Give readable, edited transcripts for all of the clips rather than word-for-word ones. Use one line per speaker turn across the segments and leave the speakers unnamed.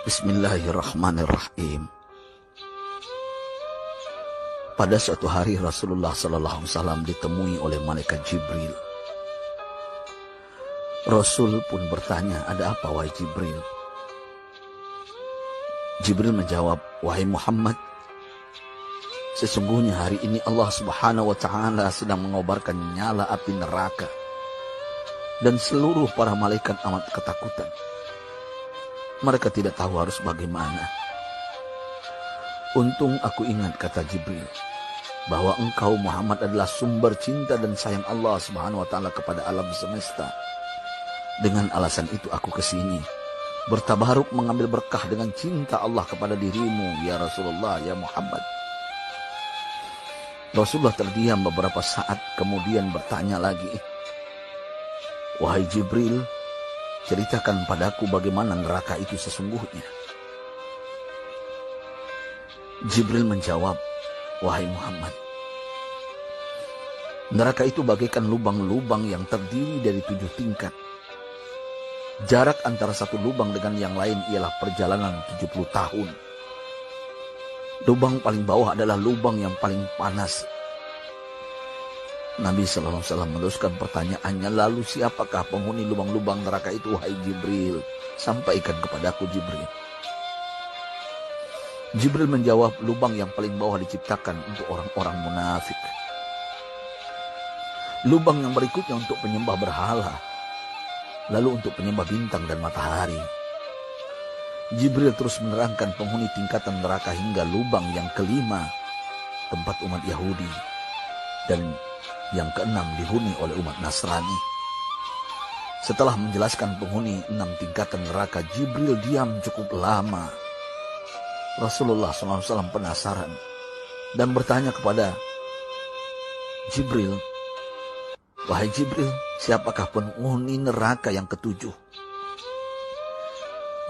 Bismillahirrahmanirrahim. Pada suatu hari Rasulullah SAW ditemui oleh malaikat Jibril. Rasul pun bertanya, "Ada apa wahai Jibril?" Jibril menjawab, "Wahai Muhammad, sesungguhnya hari ini Allah Subhanahu wa Ta'ala sedang mengobarkan nyala api neraka, dan seluruh para malaikat amat ketakutan. Mereka tidak tahu harus bagaimana. Untung aku ingat," kata Jibril, "bahwa engkau Muhammad adalah sumber cinta dan sayang Allah Subhanahu wa Ta'ala kepada alam semesta. Dengan alasan itu aku kesini, bertabaruk mengambil berkah dengan cinta Allah kepada dirimu, ya Rasulullah, ya Muhammad." Rasulullah terdiam beberapa saat, kemudian bertanya lagi, "Wahai Jibril, ceritakan padaku bagaimana neraka itu sesungguhnya." Jibril menjawab, "Wahai Muhammad, neraka itu bagaikan lubang-lubang yang terdiri dari 7 tingkat. Jarak antara satu lubang dengan yang lain ialah perjalanan 70 tahun. Lubang paling bawah adalah lubang yang paling panas." Nabi SAW meneruskan pertanyaannya, "Lalu siapakah penghuni lubang-lubang neraka itu, wahai Jibril? Sampaikan kepadaku, Jibril." Jibril menjawab, "Lubang yang paling bawah diciptakan untuk orang-orang munafik. Lubang yang berikutnya untuk penyembah berhala. Lalu untuk penyembah bintang dan matahari." Jibril terus menerangkan penghuni tingkatan neraka hingga lubang yang kelima, tempat umat Yahudi, dan yang keenam dihuni oleh umat Nasrani. Setelah menjelaskan penghuni 6 tingkatan neraka, Jibril diam cukup lama. Rasulullah SAW penasaran dan bertanya kepada Jibril, "Wahai Jibril, siapakah penghuni neraka yang ke-7?"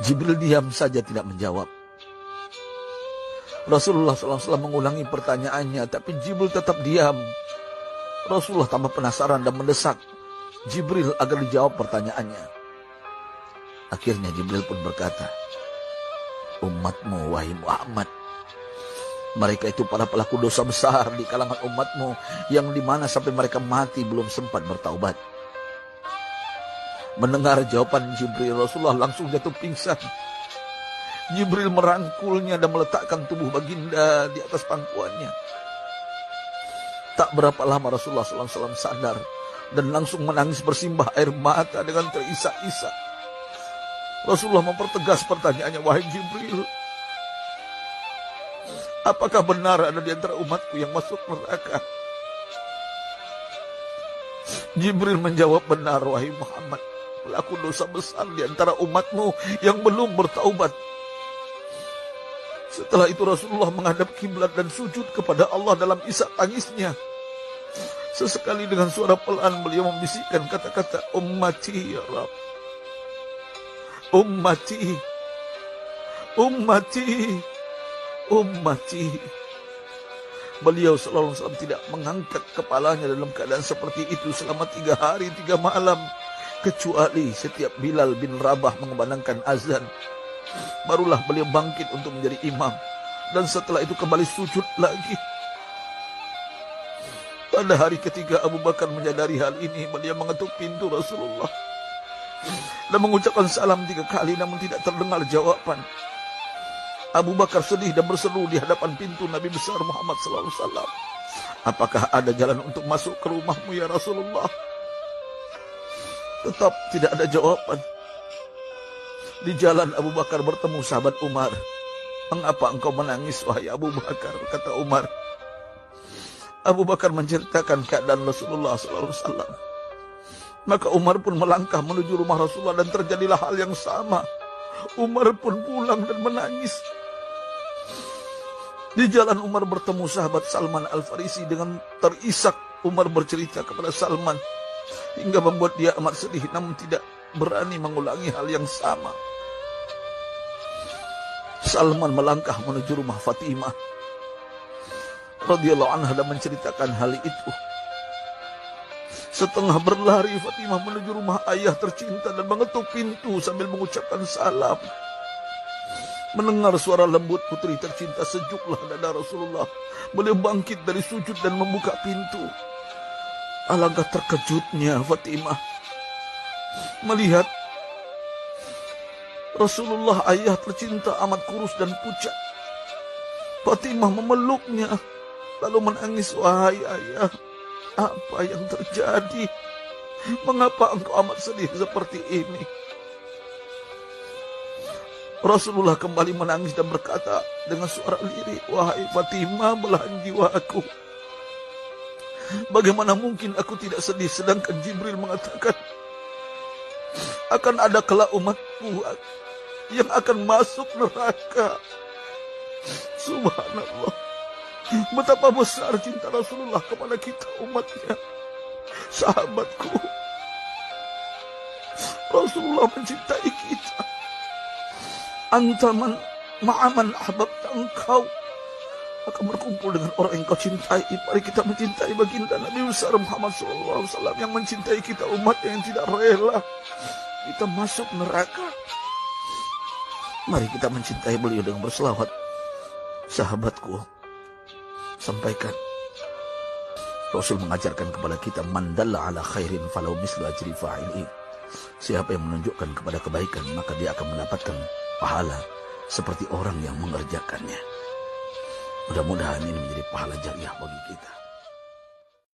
Jibril diam saja tidak menjawab. Rasulullah SAW mengulangi pertanyaannya, tapi Jibril tetap diam. Rasulullah tambah penasaran dan mendesak Jibril agar dijawab pertanyaannya. Akhirnya Jibril pun berkata, "Umatmu, wahai Muhammad, mereka itu para pelaku dosa besar di kalangan umatmu, yang dimana sampai mereka mati belum sempat bertaubat." Mendengar jawaban Jibril, Rasulullah langsung jatuh pingsan. Jibril merangkulnya dan meletakkan tubuh baginda di atas pangkuannya. Tak berapa lama Rasulullah SAW sadar dan langsung menangis bersimbah air mata dengan terisak-isak. Rasulullah mempertegas pertanyaannya, "Wahai Jibril, apakah benar ada di antara umatku yang masuk neraka?" Jibril menjawab, "Benar, wahai Muhammad, pelaku dosa besar di antara umatmu yang belum bertaubat." Setelah itu Rasulullah menghadap kiblat dan sujud kepada Allah dalam isak tangisnya. Sesekali dengan suara pelan beliau membisikkan kata-kata, "Ummati ya Rabb, ummati, ummati, ummati." Beliau SAW tidak mengangkat kepalanya dalam keadaan seperti itu selama 3 hari 3 malam. Kecuali setiap Bilal bin Rabah mengumandangkan azan, barulah beliau bangkit untuk menjadi imam. Dan setelah itu kembali sujud lagi. Pada hari ketiga Abu Bakar menyadari hal ini, beliau mengetuk pintu Rasulullah dan mengucapkan salam 3 kali, namun tidak terdengar jawaban. Abu Bakar sedih dan berseru di hadapan pintu Nabi besar Muhammad SAW, "Apakah ada jalan untuk masuk ke rumahmu ya Rasulullah?" Tetap tidak ada jawaban. Di jalan Abu Bakar bertemu sahabat Umar. "Mengapa engkau menangis, wahai Abu Bakar?" kata Umar. Abu Bakar menceritakan keadaan Rasulullah SAW. Maka Umar pun melangkah menuju rumah Rasulullah dan terjadilah hal yang sama. Umar pun pulang dan menangis. Di jalan Umar bertemu sahabat Salman Al-Farisi. Dengan terisak Umar bercerita kepada Salman hingga membuat dia amat sedih, namun tidak berani mengulangi hal yang sama. Salman melangkah menuju rumah Fatimah radhiyallahu anha dan menceritakan hal itu. Setengah berlari Fatimah menuju rumah ayah tercinta dan mengetuk pintu sambil mengucapkan salam. Mendengar suara lembut putri tercinta, sejuklah dada Rasulullah. Beliau bangkit dari sujud dan membuka pintu. Alangkah terkejutnya Fatimah melihat Rasulullah, ayah tercinta, amat kurus dan pucat. Fatimah memeluknya lalu menangis. Wahai ayah, apa yang terjadi? Mengapa engkau amat sedih seperti ini? Rasulullah kembali menangis dan berkata dengan suara lirih, wahai Fatimah, belahan jiwaku, bagaimana mungkin aku tidak sedih sedangkan Jibril mengatakan akan ada kelak umatku yang akan masuk neraka. Subhanallah, betapa besar cinta Rasulullah kepada kita umatnya. Sahabatku, Rasulullah mencintai kita. Antaman ma'aman ahbabta, engkau akan berkumpul dengan orang yang kau cintai. Mari kita mencintai baginda Nabi besar Muhammad SAW yang mencintai kita, umat yang tidak rela kita masuk neraka. Mari kita mencintai beliau dengan berselawat. Sahabatku, sampaikan, Rasul mengajarkan kepada kita, man dalla ala khairin falau mislu ajri fa'ili. Siapa yang menunjukkan kepada kebaikan, maka dia akan mendapatkan pahala seperti orang yang mengerjakannya. Mudah-mudahan ini menjadi pahala jariah bagi kita.